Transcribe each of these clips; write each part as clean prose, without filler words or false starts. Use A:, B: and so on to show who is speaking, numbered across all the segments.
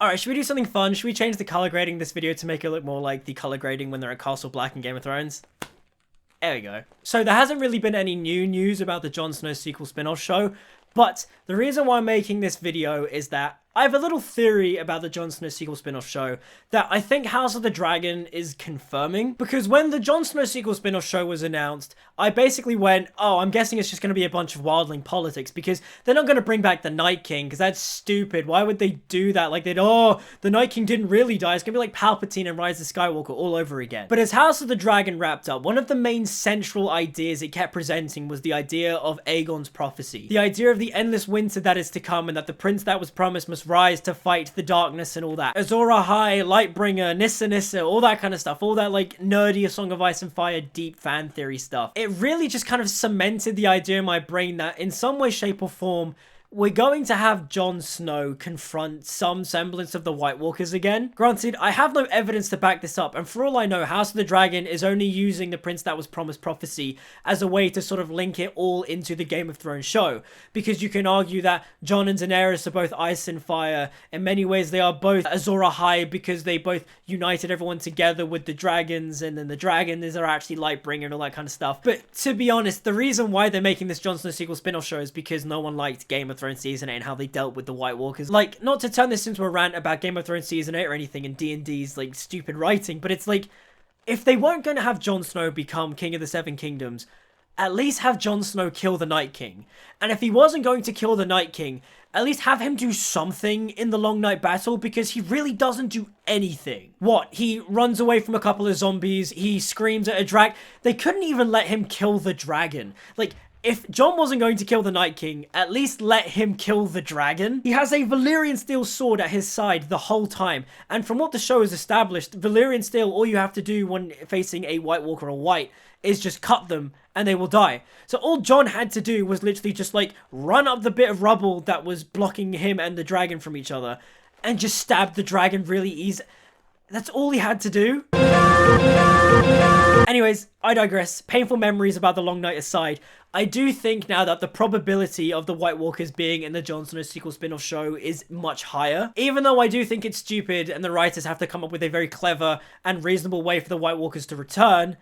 A: Alright, should we do something fun? Should we change the color grading this video to make it look more like the color grading when they're at Castle Black in Game of Thrones? There we go. So there hasn't really been any new news about the Jon Snow sequel spin-off show, but the reason why I'm making this video is that I have a little theory about the Jon Snow sequel spin-off show that I think House of the Dragon is confirming. Because when the Jon Snow sequel spin-off show was announced, I basically went, oh, I'm guessing it's just going to be a bunch of wildling politics, because they're not going to bring back the Night King, because that's stupid. Why would they do that? Like, the Night King didn't really die. It's going to be like Palpatine and Rise of Skywalker all over again. But as House of the Dragon wrapped up, one of the main central ideas it kept presenting was the idea of Aegon's prophecy. The idea of the endless winter that is to come, and that the prince that was promised must rise to fight the darkness and all that. Azor Ahai, Lightbringer, Nissa, all that kind of stuff. All that like nerdy A Song of Ice and Fire deep fan theory stuff. It really just kind of cemented the idea in my brain that in some way, shape or form, we're going to have Jon Snow confront some semblance of the White Walkers again. Granted, I have no evidence to back this up, and for all I know, House of the Dragon is only using the Prince That Was Promised prophecy as a way to sort of link it all into the Game of Thrones show. Because you can argue that Jon and Daenerys are both ice and fire. In many ways, they are both Azor Ahai because they both united everyone together with the dragons, and then the dragons are actually Lightbringer and all that kind of stuff. But to be honest, the reason why they're making this Jon Snow sequel spin-off show is because no one liked Game of Thrones Season 8 and how they dealt with the White Walkers. Like, not to turn this into a rant about Game of Thrones Season 8 or anything and D&D's, like, stupid writing, but it's like, if they weren't going to have Jon Snow become King of the Seven Kingdoms, at least have Jon Snow kill the Night King. And if he wasn't going to kill the Night King, at least have him do something in the Long Night Battle, because he really doesn't do anything. What? He runs away from a couple of zombies, he screams at a drag. They couldn't even let him kill the dragon. Like, if Jon wasn't going to kill the Night King, at least let him kill the dragon. He has a Valyrian steel sword at his side the whole time, and from what the show has established, Valyrian steel, all you have to do when facing a White Walker or White is just cut them and they will die. So all Jon had to do was literally just like run up the bit of rubble that was blocking him and the dragon from each other and just stab the dragon really easy. That's all he had to do. Anyways, I digress. Painful memories about the Long Night aside, I do think now that the probability of the White Walkers being in the Jon Snow sequel spin-off show is much higher. Even though I do think it's stupid and the writers have to come up with a very clever and reasonable way for the White Walkers to return,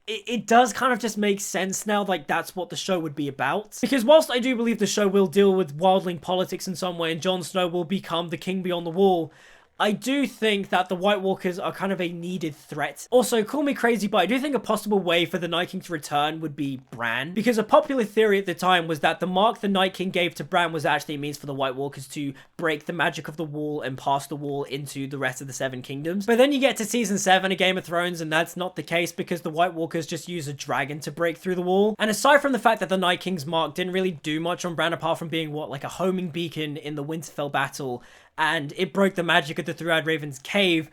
A: it does kind of just make sense now, like that's what the show would be about. Because whilst I do believe the show will deal with wildling politics in some way and Jon Snow will become the king beyond the wall, I do think that the White Walkers are kind of a needed threat. Also, call me crazy, but I do think a possible way for the Night King to return would be Bran. Because a popular theory at the time was that the mark the Night King gave to Bran was actually a means for the White Walkers to break the magic of the wall and pass the wall into the rest of the Seven Kingdoms. But then you get to Season 7 of Game of Thrones and that's not the case because the White Walkers just use a dragon to break through the wall. And aside from the fact that the Night King's mark didn't really do much on Bran apart from being, what, like a homing beacon in the Winterfell battle, and it broke the magic of the Three-Eyed Raven's cave,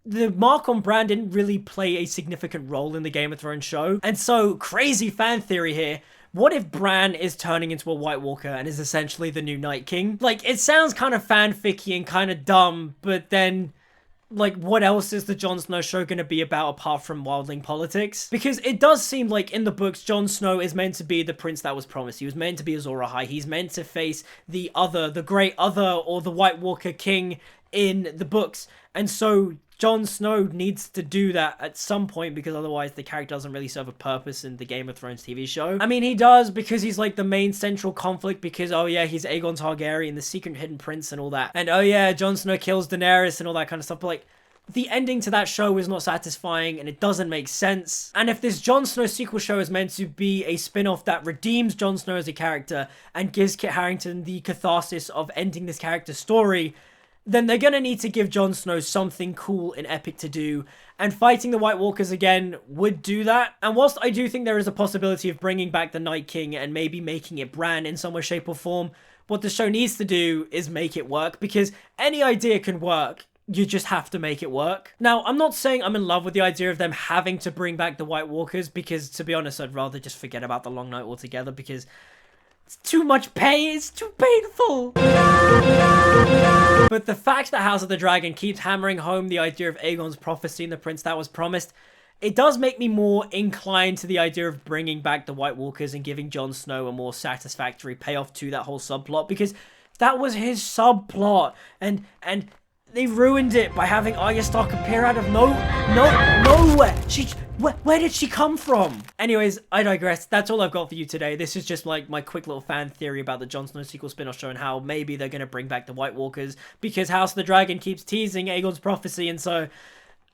A: the mark on Bran didn't really play a significant role in the Game of Thrones show. And so, crazy fan theory here, what if Bran is turning into a White Walker and is essentially the new Night King? Like, it sounds kind of fanficky and kind of dumb, but then, like, what else is the Jon Snow show going to be about apart from wildling politics? Because it does seem like in the books, Jon Snow is meant to be the prince that was promised. He was meant to be Azor Ahai. He's meant to face the other, the great other, or the White Walker king in the books. And so Jon Snow needs to do that at some point because otherwise the character doesn't really serve a purpose in the Game of Thrones TV show. I mean, he does because he's like the main central conflict because, oh yeah, he's Aegon Targaryen, the secret hidden prince and all that. And oh yeah, Jon Snow kills Daenerys and all that kind of stuff. But like, the ending to that show is not satisfying and it doesn't make sense. And if this Jon Snow sequel show is meant to be a spin-off that redeems Jon Snow as a character and gives Kit Harington the catharsis of ending this character's story, then they're gonna need to give Jon Snow something cool and epic to do, and fighting the White Walkers again would do that. And whilst I do think there is a possibility of bringing back the Night King and maybe making it Bran in some way, shape or form, what the show needs to do is make it work, because any idea can work. You just have to make it work. Now, I'm not saying I'm in love with the idea of them having to bring back the White Walkers, because to be honest, I'd rather just forget about the Long Night altogether, because it's too much pain, it's too painful. But the fact that House of the Dragon keeps hammering home the idea of Aegon's prophecy and the prince that was promised, it does make me more inclined to the idea of bringing back the White Walkers and giving Jon Snow a more satisfactory payoff to that whole subplot, because that was his subplot, and They ruined it by having Arya Stark appear out of nowhere. Where did she come from? Anyways, I digress. That's all I've got for you today. This is just like my quick little fan theory about the Jon Snow sequel spin-off show and how maybe they're going to bring back the White Walkers because House of the Dragon keeps teasing Aegon's prophecy, and so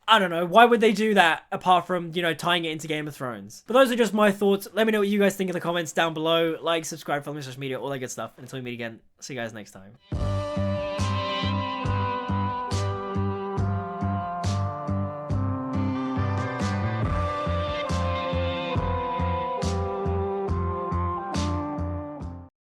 A: I don't know, why would they do that apart from, you know, tying it into Game of Thrones? But those are just my thoughts. Let me know what you guys think in the comments down below. Like, subscribe, follow me on social media, all that good stuff. And until we meet again, see you guys next time.